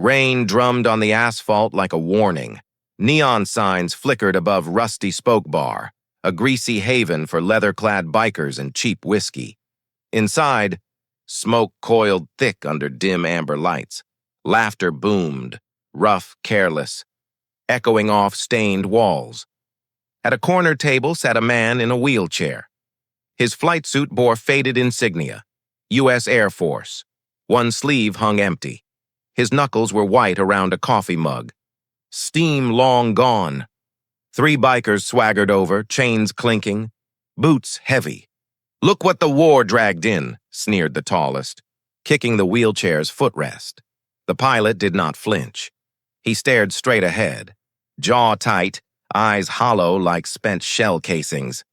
Rain drummed on the asphalt like a warning. Neon signs flickered above Rusty Spoke Bar, a greasy haven for leather-clad bikers and cheap whiskey. Inside, smoke coiled thick under dim amber lights. Laughter boomed, rough, careless, echoing off stained walls. At a corner table sat a man in a wheelchair. His flight suit bore faded insignia, U.S. Air Force. One sleeve hung empty. His knuckles were white around a coffee mug. Steam long gone. 3 bikers swaggered over, chains clinking, boots heavy. "Look what the war dragged in," sneered the tallest, kicking the wheelchair's footrest. The pilot did not flinch. He stared straight ahead, jaw tight, eyes hollow like spent shell casings.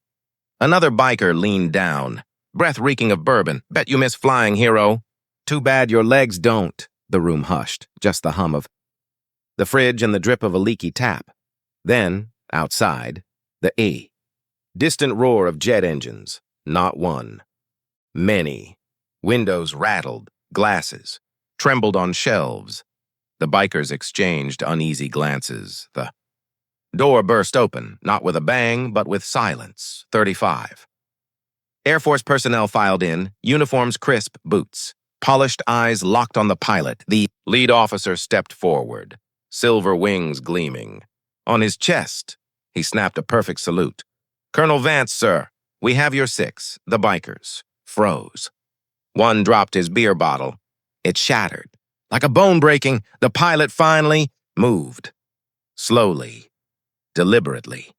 Another biker leaned down, breath reeking of bourbon. "Bet you miss flying, hero." "Too bad your legs don't." The room hushed, just the hum of the fridge and the drip of a leaky tap. Then, outside, the E. Distant roar of jet engines. Not one. Many. Windows rattled, glasses trembled on shelves. The bikers exchanged uneasy glances. The door burst open, not with a bang, but with silence. 35. Air Force personnel filed in, uniforms crisp, boots. Polished eyes locked on the pilot. The lead officer stepped forward, silver wings gleaming. On his chest, he snapped a perfect salute. "Colonel Vance, sir, we have your 6, the bikers." Froze. One dropped his beer bottle. It shattered. Like a bone breaking, the pilot finally moved. Slowly, deliberately.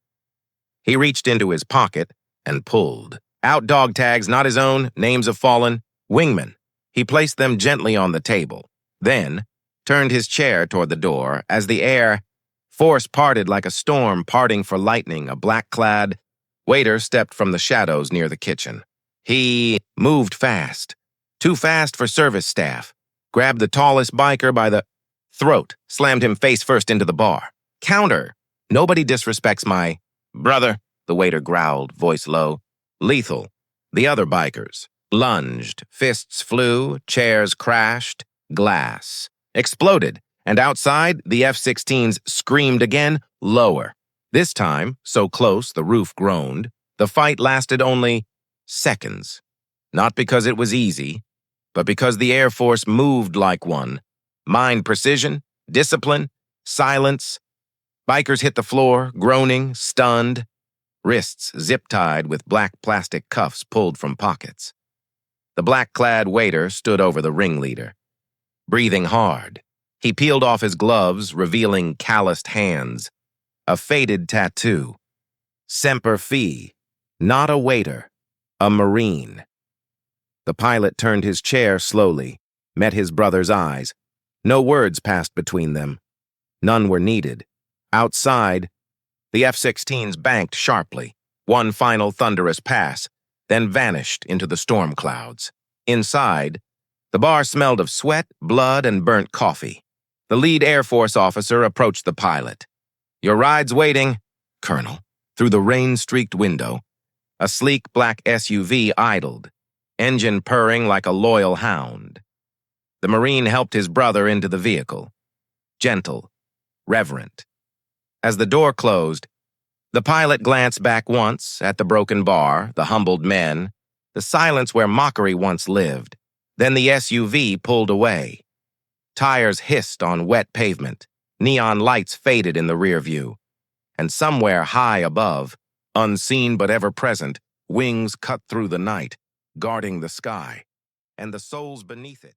He reached into his pocket and pulled. Out dog tags, not his own, names of fallen, wingmen. He placed them gently on the table, then turned his chair toward the door as the air force parted like a storm parting for lightning. A black-clad waiter stepped from the shadows near the kitchen. He moved fast, too fast for service staff, grabbed the tallest biker by the throat, slammed him face first into the bar. "Counter! Nobody disrespects my brother," the waiter growled, voice low. "Lethal." The other bikers lunged, fists flew, chairs crashed, glass exploded, and outside, the F-16s screamed again, lower. This time, so close the roof groaned, the fight lasted only seconds. Not because it was easy, but because the Air Force moved like one. Mind precision, discipline, silence. Bikers hit the floor, groaning, stunned, wrists zip-tied with black plastic cuffs pulled from pockets. The black-clad waiter stood over the ringleader, breathing hard. He peeled off his gloves, revealing calloused hands, a faded tattoo. Semper Fi, not a waiter, a Marine. The pilot turned his chair slowly, met his brother's eyes. No words passed between them. None were needed. Outside, the F-16s banked sharply, one final thunderous pass, then vanished into the storm clouds. Inside, the bar smelled of sweat, blood, and burnt coffee. The lead Air Force officer approached the pilot. "Your ride's waiting, Colonel." Through the rain-streaked window, a sleek black SUV idled, engine purring like a loyal hound. The Marine helped his brother into the vehicle, gentle, reverent. As the door closed, the pilot glanced back once at the broken bar, the humbled men, the silence where mockery once lived. Then the SUV pulled away. Tires hissed on wet pavement, neon lights faded in the rear view, and somewhere high above, unseen but ever present, wings cut through the night, guarding the sky, and the souls beneath it.